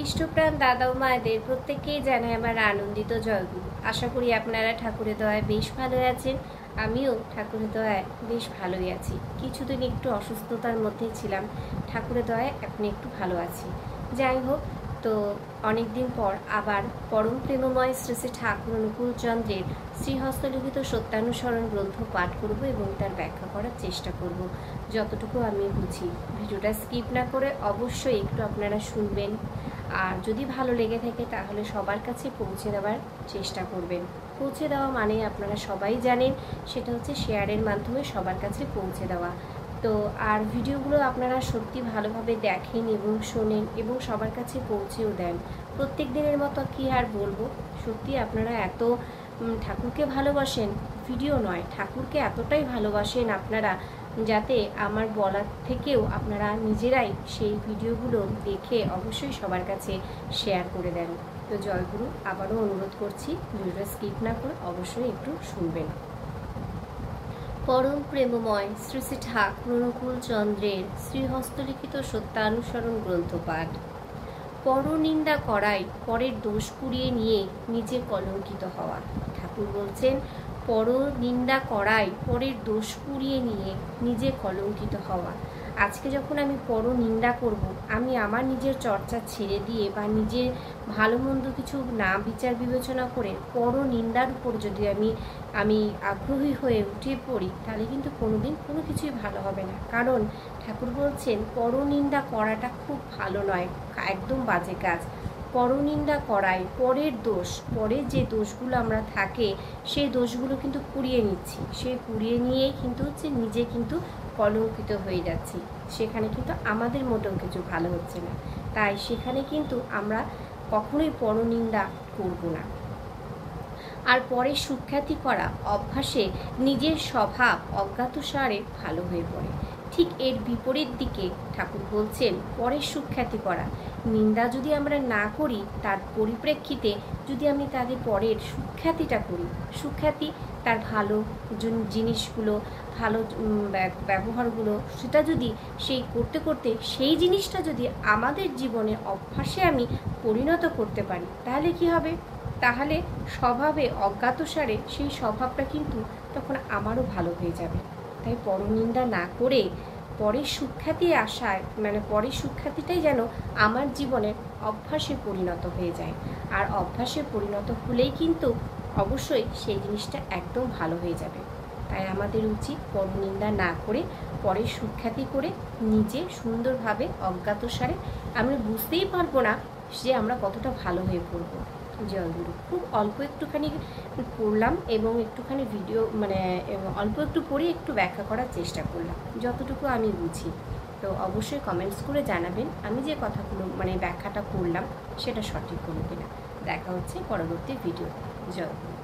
ইষ্টপ্রাণ দাদা ও মায়েদের প্রত্যেককেই জানাই আমার আনন্দিত জয়গুরু। আশা করি আপনারা ঠাকুরের দয়ায় বেশ ভালো আছেন। আমিও ঠাকুরের দয়ায় বেশ ভালোই আছি। কিছুদিন একটু অসুস্থতার মধ্যেই ছিলাম, ঠাকুরের দয়ায় এখন একটু ভালো আছি। যাই হোক, তো অনেক দিন পর আবার পরম প্রেমময় শ্রী শ্রী ঠাকুর অনুকূল চন্দ্রের শ্রীহস্তলিখিত সত্যানুসরণ গ্রন্থ পাঠ করব এবং তার ব্যাখ্যা করার চেষ্টা করব যতটুকু আমি বুঝি। ভিডিওটা স্কিপ না করে অবশ্যই একটু আপনারা শুনবেন, আর যদি ভালো লেগে থাকে তাহলে সবার কাছে পৌঁছে দেওয়ার চেষ্টা করবেন। পৌঁছে দেওয়া মানে আপনারা সবাই জানেন, সেটা হচ্ছে শেয়ারের মাধ্যমে সবার কাছে পৌঁছে দেওয়া। তো আর ভিডিওগুলো আপনারা সত্যি ভালোভাবে দেখেন এবং শোনেন এবং সবার কাছে পৌঁছেও দেন। প্রত্যেক দিনের মতো কি আর বলবো, সত্যি আপনারা এত ঠাকুরকে ভালোবাসেন, ভিডিও নয় ঠাকুরকে এতটাই ভালোবাসেন আপনারা, যাতে আমার বলার থেকেও আপনারা নিজেরাই সেই ভিডিওগুলো দেখে অবশ্যই সবার কাছে শেয়ার করে দেন। তো জয়গুরু, আবারও অনুরোধ করছি ভিডিওটা স্কিপ না করে অবশ্যই একটু শুনবেন। পরম প্রেমময় শ্রী শ্রী ঠাকুর অনুকূল চন্দ্রের শ্রীহস্তলিখিত সত্যানুসরণ গ্রন্থ পাঠ। পরনিন্দা করাই পরের দোষ কুড়িয়ে নিয়ে নিজে কলঙ্কিত হওয়া। ঠাকুর বলছেন, পরনিন্দা করাই পরের দোষ কুড়িয়ে নিয়ে নিজে কলঙ্কিত হওয়া। আজকে যখন আমি পরনিন্দা করব, আমি আমার নিজের চর্চা ছেড়ে দিয়ে বা নিজের ভালো মন্দ কিছু না বিচার বিবেচনা করে পরনিন্দার উপর যদি আমি আগ্রহী হয়ে উঠে পড়ি, তাহলে কিন্তু কোনোদিন কোনো কিছুই ভালো হবে না। কারণ ঠাকুর বলছেন পরনিন্দা করাটা খুব ভালো নয়, একদম বাজে কাজ। পরনিন্দা করাই পরের দোষ, পরের যে দোষগুলো আমরা থাকে সেই দোষগুলো কিন্তু কুড়িয়ে নিচ্ছি, সেই কুড়িয়ে নিয়েই কিন্তু হচ্ছে নিজে কিন্তু কলঙ্কিত হয়ে যাচ্ছি। সেখানে কিন্তু আমাদের মোটেও কিছু ভালো হচ্ছে না। তাই সেখানে কিন্তু আমরা কখনোই পরনিন্দা করব না। আর পরে সুখ্যাতি করা অভ্যাসে নিজের স্বভাব অজ্ঞাতসারে ভালো হয়ে পড়ে। ঠিক এর বিপরীত দিকে ঠাকুর বলছেন পরের সুখ্যাতি করা। নিন্দা যদি আমরা না করি, তার পরিপ্রেক্ষিতে যদি আমি তাদের পরের সুখ্যাতিটা করি, সুখ্যাতি তার ভালো জিনিসগুলো, ভালো ব্যবহারগুলো, সেটা যদি সেই করতে করতে সেই জিনিসটা যদি আমাদের জীবনের অভ্যাসে আমি পরিণত করতে পারি, তাহলে কি হবে? তাহলে স্বভাবে অজ্ঞাতসারে সেই স্বভাবটা কিন্তু তখন আমারও ভালো হয়ে যাবে। তাই পরনিন্দা না করে পরের সুখ্যাতি আশায়, মানে পরের সুখ্যাতিটাই যেন আমার জীবনের অভ্যাসে পরিণত হয়ে যায়। আর অভ্যাসে পরিণত হলেই কিন্তু অবশ্যই সেই জিনিসটা একদম ভালো হয়ে যাবে। তাই আমাদের উচিত পরনিন্দা না করে পরের সুখ্যাতি করে নিজে সুন্দরভাবে অজ্ঞাতসারে আমরা বুঝতেই পারবো না যে আমরা কতটা ভালো হয়ে পড়বো। জয়গুরু। খুব অল্প একটুখানি পড়লাম এবং একটুখানি ভিডিও অল্প একটু পড়ে একটু ব্যাখ্যা করার চেষ্টা করলাম যতটুকু আমি বুঝি। তো অবশ্যই কমেন্টস করে জানাবেন আমি যে কথাগুলো ব্যাখ্যাটা করলাম সেটা সঠিক হলো কিনা। দেখা হচ্ছে পরবর্তী ভিডিও। জয়গুরু।